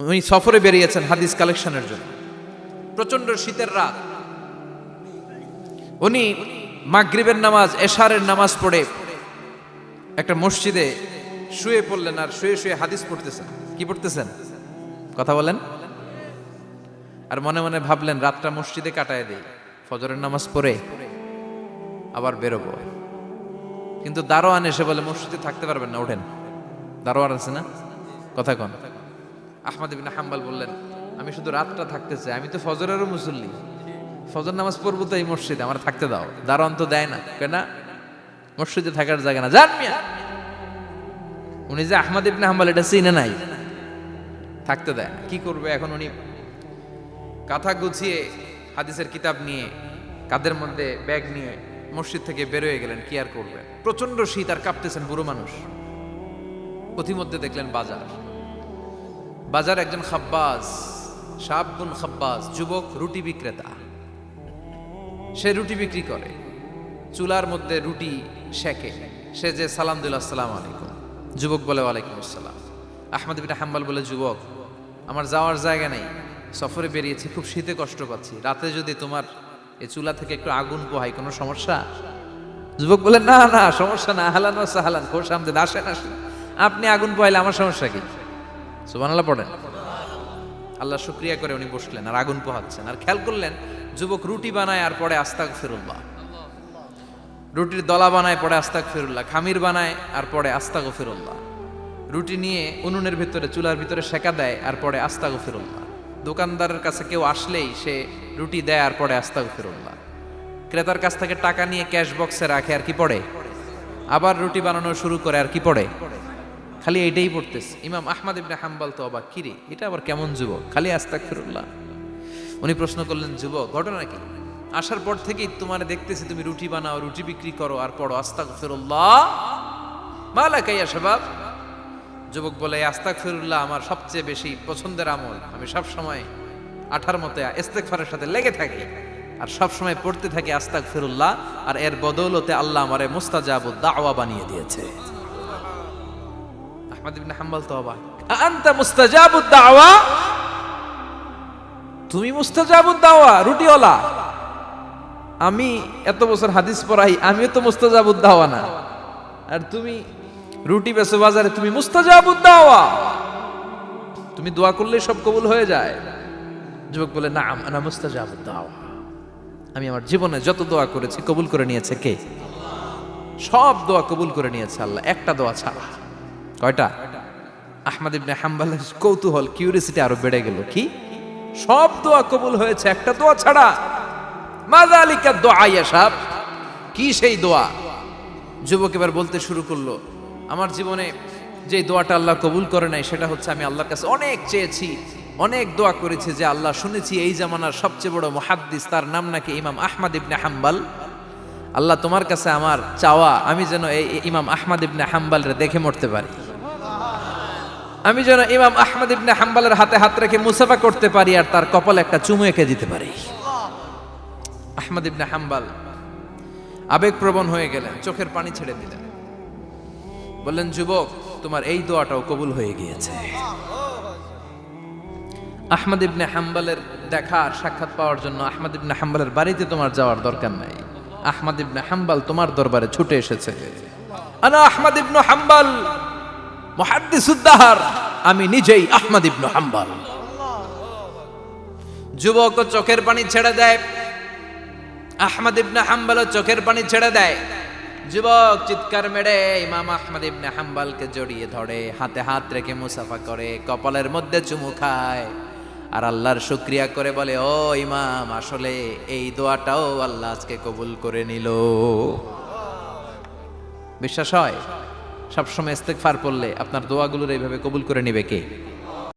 উনি সফরে বেরিয়েছেন হাদিস কালেকশনের জন্য। প্রচন্ড শীতের রাত, উনি মাগরিবের নামাজ, এশারের নামাজ পড়ে একটা মসজিদে শুয়ে পড়লেন, আর শুয়ে শুয়ে হাদিস পড়তেছেন। কি পড়তেছেন? কথা বলেন। আর মনে মনে ভাবলেন রাতটা মসজিদে কাটায় দেই, ফজরের নামাজ পড়ে আবার বেরোবো। কিন্তু দারোয়ান এসে বলে মসজিদে থাকতে পারবেন না, ওঠেন। দারোয়ান আছে না, কথা কন। আহমদ ইবনে হাম্বল বললেন আমি শুধু রাতটা থাকতে চাই, আমি তো ফজরেরও মুসল্লি, ফজর নামাজ পড়বো তো এই মসজিদে, আমার থাকতে দাও। দারোয়ান তো দেয় না, কেন? মসজিদে থাকার জায়গা না, যান মিয়া। উনি যে আহমদ ইবনে হাম্বল এটা চিনে নাই, থাকতে দেয়। কি করবে এখন? উনি কাঁথা গুছিয়ে হাদিসের কিতাব নিয়ে কাঁধের মধ্যে ব্যাগ নিয়ে মসজিদ থেকে বেরোয় গেলেন। কি আর করবেন, প্রচন্ড শীত, আর কাঁপতেছেন বুড়ো মানুষ। পথিমধ্যে দেখলেন বাজার একজন খাব্বাজ, শাবুন খাব্বাজ, যুবক রুটি বিক্রেতা। সে রুটি বিক্রি করে, চুলার মধ্যে রুটি সেকে। সে যে সালাম দিল আসসালামু আলাইকুম, যুবক বলে ওয়ালাইকুম আসসালাম। আহমদ ইবনে হাম্বল বলে যুবক আমার যাওয়ার জায়গা নেই, সফরে বেরিয়েছি, খুব শীতে কষ্ট পাচ্ছি, রাতে যদি তোমার এই চুলা থেকে একটু আগুন পোহাই কোনো সমস্যা? যুবক বলে না না সমস্যা না, আহলান ওয়া সাহলান, খোশ আমদেদ, আসেন আসেন, আপনি আগুন পোহাইলে আমার সমস্যা কি? সুবহানাল্লাহ পড়েন। আল্লাহ শুকরিয়া করে উনি বসলেন আর আগুন পোহাচ্ছেন। আর খেয়াল করলেন যুবক রুটি বানায় আর পরে আস্তাগফিরুল্লাহ, রুটির দলা বানায় পরে আস্তাগফিরুল্লাহ, খামির বানায় আর পরে আস্তাগফিরুল্লাহ, রুটি নিয়ে উনুনের ভিতরে চুলার ভিতরে সেকা দেয় আর পরে আস্তাগফিরুল্লাহ। দোকানদারের কাছে কেউ আসলেই সে রুটি দেয় আর পরে আস্তাগফিরুল্লাহ। ক্রেতার কাছ থেকে টাকা নিয়ে ক্যাশ বক্সে রাখে আর কি পড়ে, আবার রুটি বানানো শুরু করে আর কি পড়ে, খালি এইটাই পড়তেছে। ইমাম আহমদ ইবনে হাম্বল তো অবাক, কিরে এটা আবার কেমন যুবক, খালি আস্তাগফিরুল্লাহ। উনি প্রশ্ন করলেন যুবক ঘটনা কি? আসার পর থেকেই তোমার দেখতেছি তুমি রুটি বানাও, রুটি বিক্রি করো আর পড়ো আস্তাগফিরুল্লাহ, মালাকা ইয়া শাবাব। যুবক বলে আস্তাগফিরুল্লাহ আমার সবচেয়ে বেশি পছন্দের আমল, আমি সব সময় আঠার মতো ইস্তেগফারের সাথে লেগে থাকি আর সব সময় পড়তে থাকি আস্তাগফিরুল্লাহ, আর এর বদৌলতে আল্লাহ আমারে মুস্তাজাবুদ দাওয়া বানিয়ে দিয়েছে। আহমদ ইবনে হাম্বল তো অবাক, আনতা মুস্তাজাবুদ দাওয়া, তুমি মুস্তাজাবুদ দাওয়া, রুটিওয়ালা। আমি এত বছর হাদিস পড়াই, আমিও তো মুস্তাজাবুদ দাওয়া না, আর তুমি রুটি বেচো বাজারে, তুমি মুস্তাজাবুদ দাওয়া, তুমি দোয়া করলে সব কবুল হয়ে যায়। যুবক বলে নাম আনা মুস্তাজাবুদ দাওয়া, আমি আমার জীবনে যত দোয়া করেছি কবুল করে নিয়েছে কে? সব দোয়া কবুল করে নিয়েছে আল্লাহ, একটা দোয়া ছাড়া। কয়টা? আহমদ ইবনে হাম্বলের কৌতূহল, কিউরিসিটি আরো বেড়ে গেল। কি? সব দোয়া কবুল হয়েছে, একটা দোয়া ছাড়া। মাযালিকা দোয়া ইয়া শাব, কি সেই দোয়া? যুবক এবার বলতে শুরু করলো আমার জীবনে যে দোয়াটা আল্লাহ কবুল করে নাই সেটা হচ্ছে আমি আল্লাহর কাছে অনেক চেয়েছি, অনেক দোয়া করেছি যে আল্লাহ, শুনেছি এই জামানার সবচেয়ে বড় মুহাদ্দিস, তার নাম নাকি ইমাম আহমদ ইবনে হাম্বল। আল্লাহ তোমার কাছে আমার চাওয়া আমি যেন এই ইমাম আহমদ ইবনে হাম্বলরে দেখে মরতে পারি, আমি যেন ইমাম আহমদ ইবনে হাম্বলের হাতে হাত রেখে মুসাফা করতে পারি আর তার কপালে একটা চুমু এঁকে দিতে পারি। আহমদ ইবনে হাম্বল আবেগপ্রবণ হয়ে গেলেন, চোখের পানি ছেড়ে দিলেন, বললেন যুবক তোমার এই দোয়াটাও কবুল হয়ে গিয়েছে। আহমদ ইবনে হাম্বলের দেখা আর সাক্ষাৎ পাওয়ার জন্য আহমদ ইবনে হাম্বলের বাড়িতে তোমার যাওয়ার দরকার নাই, আহমদ ইবনে হাম্বল তোমার দরবারে ছুটে এসেছে। আনা আহমদ ইবনে হাম্বল মুহাদ্দিসুদ দাহর, আমি নিজেই আহমদ ইবনে হাম্বল। যুবক চোখের পানি ছেড়ে দেয়, আহমদ ইবনে হাম্বল চোখের পানি ছেড়ে দেয়। যুবক চিৎকার মেরে ইমাম আহমদ ইবনে হাম্বলকে জড়িয়ে ধরে, হাতে হাত রেখে মুসাফা করে, কপালের মধ্যে চুমু খায় আর আল্লাহর শুকরিয়া করে বলে ও ইমাম, আসলে এই দোয়াটাও আল্লাহ আজকে কবুল করে নিল। বিশ্বাস হয় সবসময় ইস্তেগফার পড়লে আপনার দোয়াগুলোর এইভাবে কবুল করে নিবে কে?